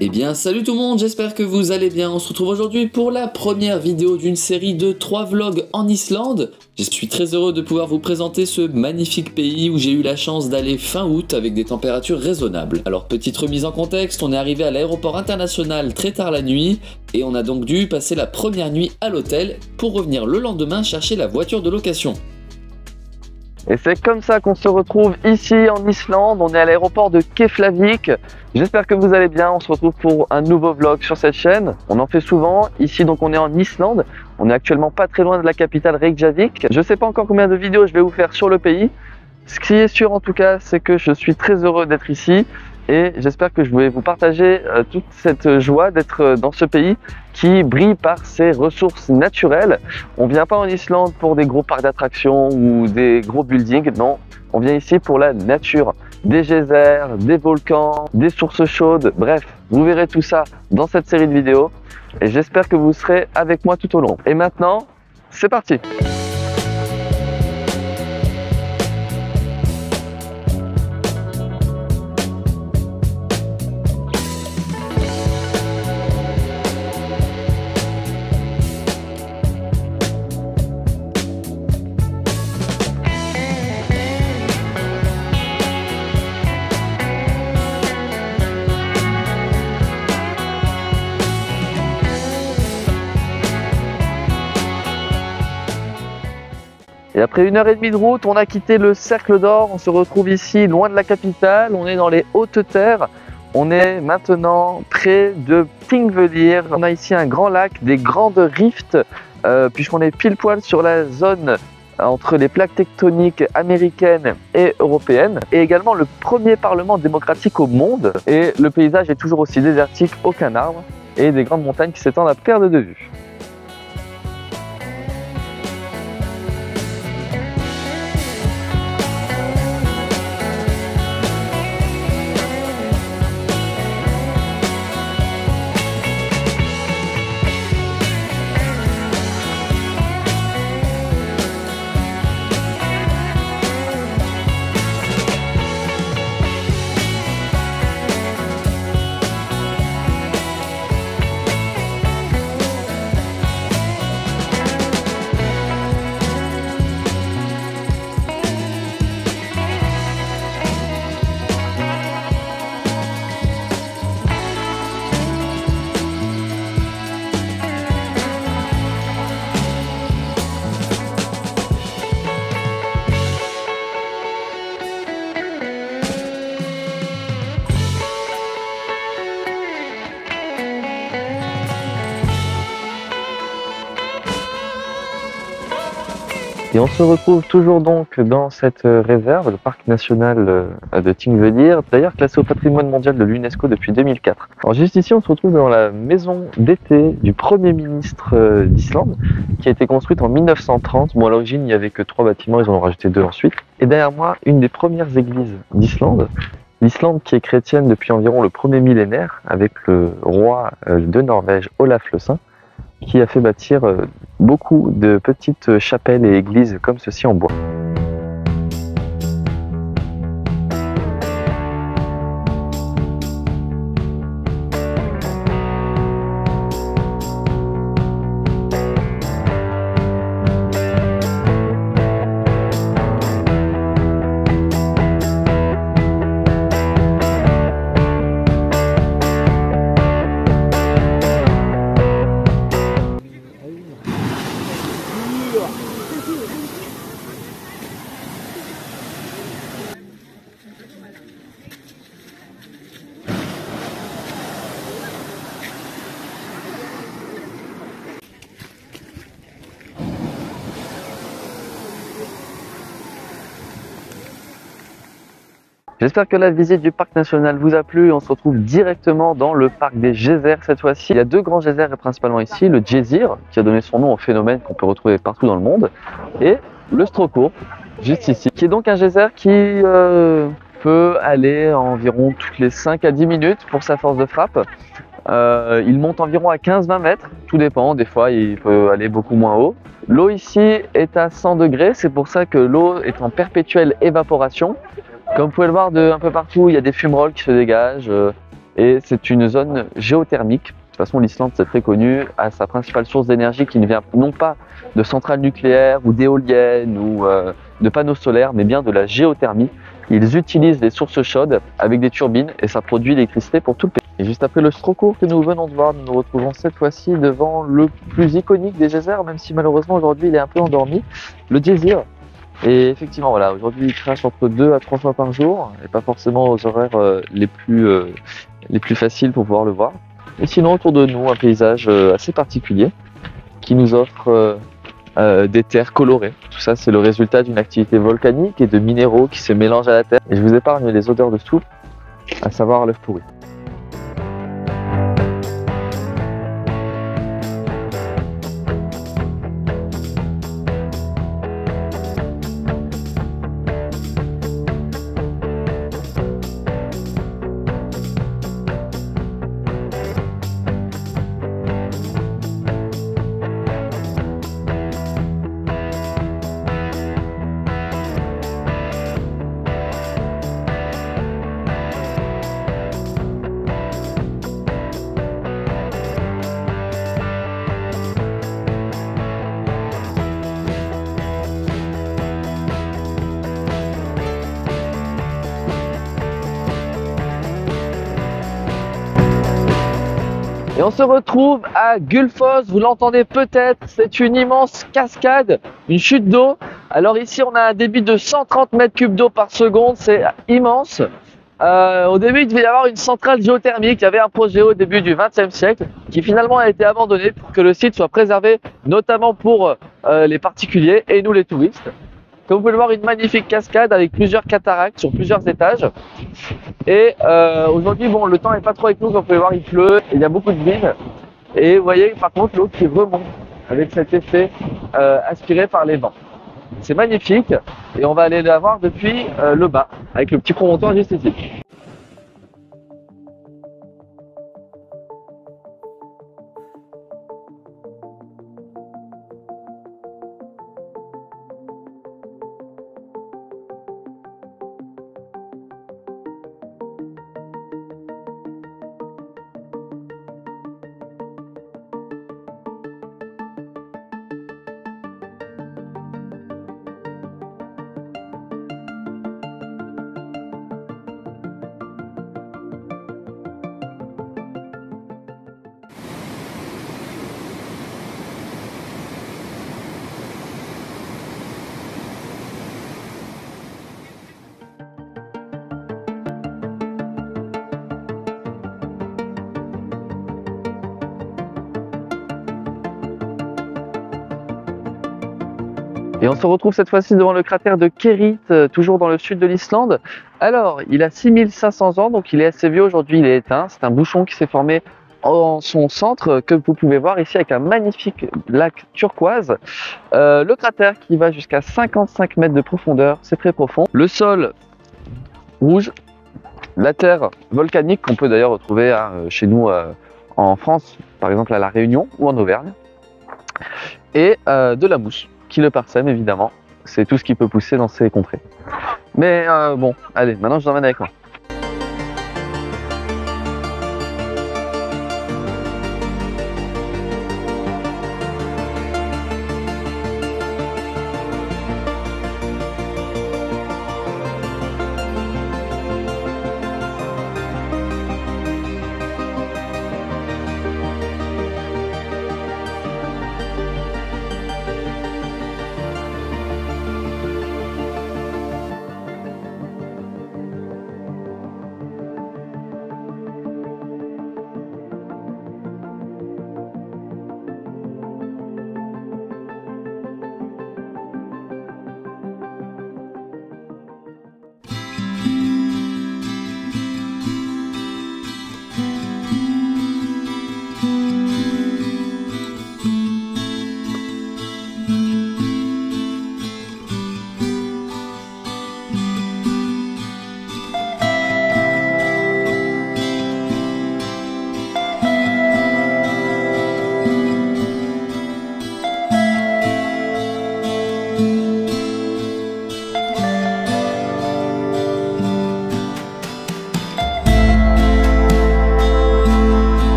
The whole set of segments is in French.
Eh bien salut tout le monde, j'espère que vous allez bien. On se retrouve aujourd'hui pour la première vidéo d'une série de 3 vlogs en Islande. Je suis très heureux de pouvoir vous présenter ce magnifique pays où j'ai eu la chance d'aller fin août avec des températures raisonnables. Alors petite remise en contexte, on est arrivé à l'aéroport international très tard la nuit et on a donc dû passer la première nuit à l'hôtel pour revenir le lendemain chercher la voiture de location. Et c'est comme ça qu'on se retrouve ici en Islande, on est à l'aéroport de Keflavik. J'espère que vous allez bien, on se retrouve pour un nouveau vlog sur cette chaîne. On en fait souvent, ici donc on est en Islande, on est actuellement pas très loin de la capitale Reykjavik. Je sais pas encore combien de vidéos je vais vous faire sur le pays. Ce qui est sûr en tout cas, c'est que je suis très heureux d'être ici et j'espère que je vais vous partager toute cette joie d'être dans ce pays qui brille par ses ressources naturelles. On vient pas en Islande pour des gros parcs d'attractions ou des gros buildings, non. On vient ici pour la nature, des geysers, des volcans, des sources chaudes, bref, vous verrez tout ça dans cette série de vidéos et j'espère que vous serez avec moi tout au long. Et maintenant, c'est parti! Et après 1h30 de route, on a quitté le Cercle d'Or, on se retrouve ici loin de la capitale, on est dans les hautes terres. On est maintenant près de Thingvellir. On a ici un grand lac, des grandes rifts, puisqu'on est pile poil sur la zone entre les plaques tectoniques américaines et européennes, et également le premier parlement démocratique au monde. Et le paysage est toujours aussi désertique, aucun arbre, et des grandes montagnes qui s'étendent à perte de vue. Et on se retrouve toujours donc dans cette réserve, le parc national de Thingvellir, d'ailleurs classé au patrimoine mondial de l'UNESCO depuis 2004. Alors juste ici, on se retrouve dans la maison d'été du Premier ministre d'Islande, qui a été construite en 1930. Bon, à l'origine, il n'y avait que 3 bâtiments, ils en ont rajouté 2 ensuite. Et derrière moi, une des premières églises d'Islande. L'Islande qui est chrétienne depuis environ le premier millénaire, avec le roi de Norvège, Olaf le Saint, qui a fait bâtir beaucoup de petites chapelles et églises comme ceci en bois. J'espère que la visite du parc national vous a plu. On se retrouve directement dans le parc des geysers cette fois-ci. Il y a 2 grands geysers principalement ici, le Geysir qui a donné son nom au phénomène qu'on peut retrouver partout dans le monde, et le Strokos juste ici, qui est donc un geyser qui peut aller environ toutes les 5 à 10 minutes pour sa force de frappe. Il monte environ à 15-20 mètres, tout dépend, des fois il peut aller beaucoup moins haut. L'eau ici est à 100 degrés, c'est pour ça que l'eau est en perpétuelle évaporation. Comme vous pouvez le voir un peu partout, il y a des fumerolles qui se dégagent et c'est une zone géothermique. De toute façon, l'Islande, c'est très connu, a sa principale source d'énergie qui ne vient non pas de centrales nucléaires ou d'éoliennes ou de panneaux solaires, mais bien de la géothermie. Ils utilisent des sources chaudes avec des turbines et ça produit l'électricité pour tout le pays. Et juste après le Strokor que nous venons de voir, nous nous retrouvons cette fois-ci devant le plus iconique des geysers, même si malheureusement aujourd'hui il est un peu endormi, le Geysir. Et effectivement, voilà, aujourd'hui il crache entre 2 à 3 fois par jour, et pas forcément aux horaires les plus faciles pour pouvoir le voir. Et sinon, autour de nous, un paysage assez particulier qui nous offre des terres colorées. Tout ça, c'est le résultat d'une activité volcanique et de minéraux qui se mélangent à la terre. Et je vous épargne les odeurs de soupe, à savoir l'œuf pourri. Et on se retrouve à Gullfoss, vous l'entendez peut-être, c'est une immense cascade, une chute d'eau. Alors ici on a un débit de 130 mètres cubes d'eau par seconde, c'est immense. Au début il devait y avoir une centrale géothermique, il y avait un projet au début du XXe siècle qui finalement a été abandonné pour que le site soit préservé, notamment pour les particuliers et nous les touristes. Comme vous pouvez le voir, une magnifique cascade avec plusieurs cataractes sur plusieurs étages. Et aujourd'hui, bon, le temps n'est pas trop avec nous, comme vous pouvez voir, il pleut, il y a beaucoup de brume. Et vous voyez par contre l'eau qui remonte avec cet effet aspiré par les vents. C'est magnifique et on va aller la voir depuis le bas, avec le petit promontoire juste ici. Et on se retrouve cette fois-ci devant le cratère de Kerit, toujours dans le sud de l'Islande. Alors, il a 6500 ans, donc il est assez vieux aujourd'hui, il est éteint. C'est un bouchon qui s'est formé en son centre, que vous pouvez voir ici avec un magnifique lac turquoise. Le cratère qui va jusqu'à 55 mètres de profondeur, c'est très profond. Le sol rouge, la terre volcanique qu'on peut d'ailleurs retrouver chez nous en France, par exemple à La Réunion ou en Auvergne. Et de la mousse qui le parsème évidemment, c'est tout ce qui peut pousser dans ces contrées. Mais bon, allez, maintenant je vous emmène avec moi.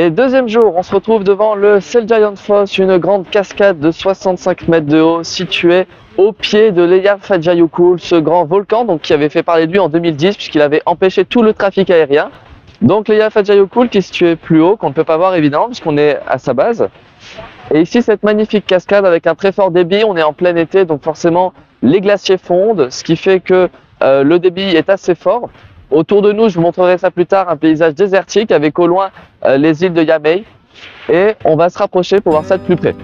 Et deuxième jour, on se retrouve devant le Selgiant Falls, une grande cascade de 65 mètres de haut située au pied de l'Eyjafjallajökull, ce grand volcan donc, qui avait fait parler de lui en 2010 puisqu'il avait empêché tout le trafic aérien. Donc l'Eyjafjallajökull qui est situé plus haut, qu'on ne peut pas voir évidemment puisqu'on est à sa base. Et ici cette magnifique cascade avec un très fort débit, on est en plein été donc forcément les glaciers fondent, ce qui fait que le débit est assez fort. Autour de nous, je vous montrerai ça plus tard, un paysage désertique avec au loin les îles de Yamey. Et on va se rapprocher pour voir ça de plus près.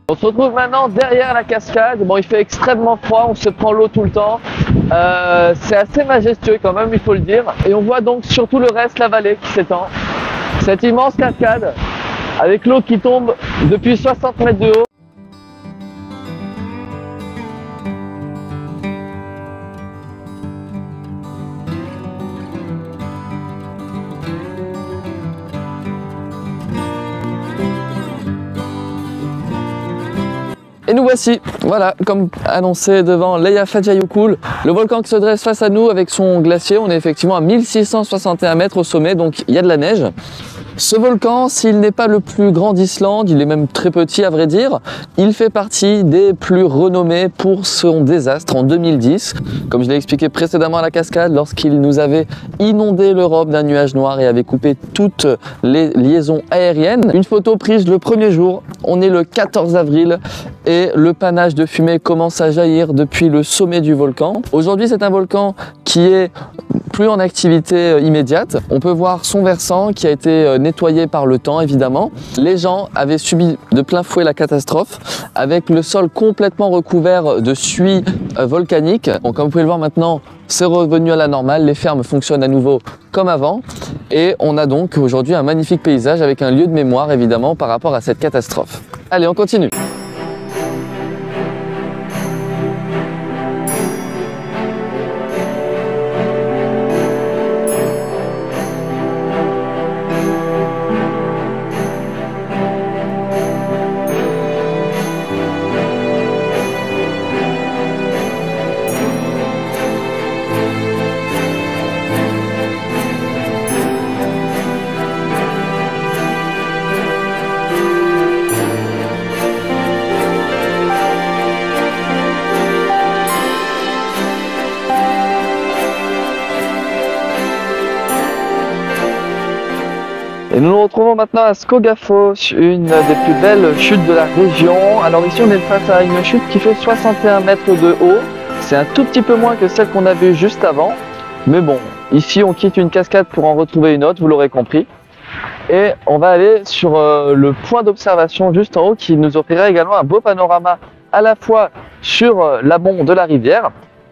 On se retrouve maintenant derrière la cascade. Bon, il fait extrêmement froid, on se prend l'eau tout le temps. C'est assez majestueux quand même, il faut le dire. Et on voit donc sur tout le reste la vallée qui s'étend. Cette immense cascade avec l'eau qui tombe depuis 60 mètres de haut. Et nous voici, voilà, comme annoncé devant l'Eyjafjallajökull, le volcan qui se dresse face à nous avec son glacier. On est effectivement à 1661 mètres au sommet, donc il y a de la neige. Ce volcan, s'il n'est pas le plus grand d'Islande, il est même très petit à vrai dire, il fait partie des plus renommés pour son désastre en 2010. Comme je l'ai expliqué précédemment à la cascade, lorsqu'il nous avait inondé l'Europe d'un nuage noir et avait coupé toutes les liaisons aériennes. Une photo prise le premier jour, on est le 14 avril et le panache de fumée commence à jaillir depuis le sommet du volcan. Aujourd'hui, c'est un volcan qui est plus en activité immédiate. On peut voir son versant qui a été nettoyé par le temps évidemment. Les gens avaient subi de plein fouet la catastrophe avec le sol complètement recouvert de suie volcanique. Bon, comme vous pouvez le voir maintenant, c'est revenu à la normale, les fermes fonctionnent à nouveau comme avant et on a donc aujourd'hui un magnifique paysage avec un lieu de mémoire évidemment par rapport à cette catastrophe. Allez, on continue. Et nous nous retrouvons maintenant à Skogafoss, une des plus belles chutes de la région. Alors ici on est face à une chute qui fait 61 mètres de haut. C'est un tout petit peu moins que celle qu'on a vue juste avant. Mais bon, ici on quitte une cascade pour en retrouver une autre, vous l'aurez compris. Et on va aller sur le point d'observation juste en haut qui nous offrira également un beau panorama à la fois sur l'amont de la rivière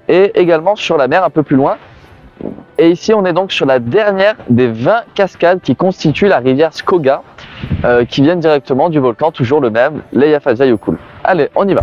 et également sur la mer un peu plus loin. Et ici on est donc sur la dernière des 20 cascades qui constituent la rivière Skoga qui viennent directement du volcan, toujours le même, l'Eyjafjallajökull. Allez, on y va.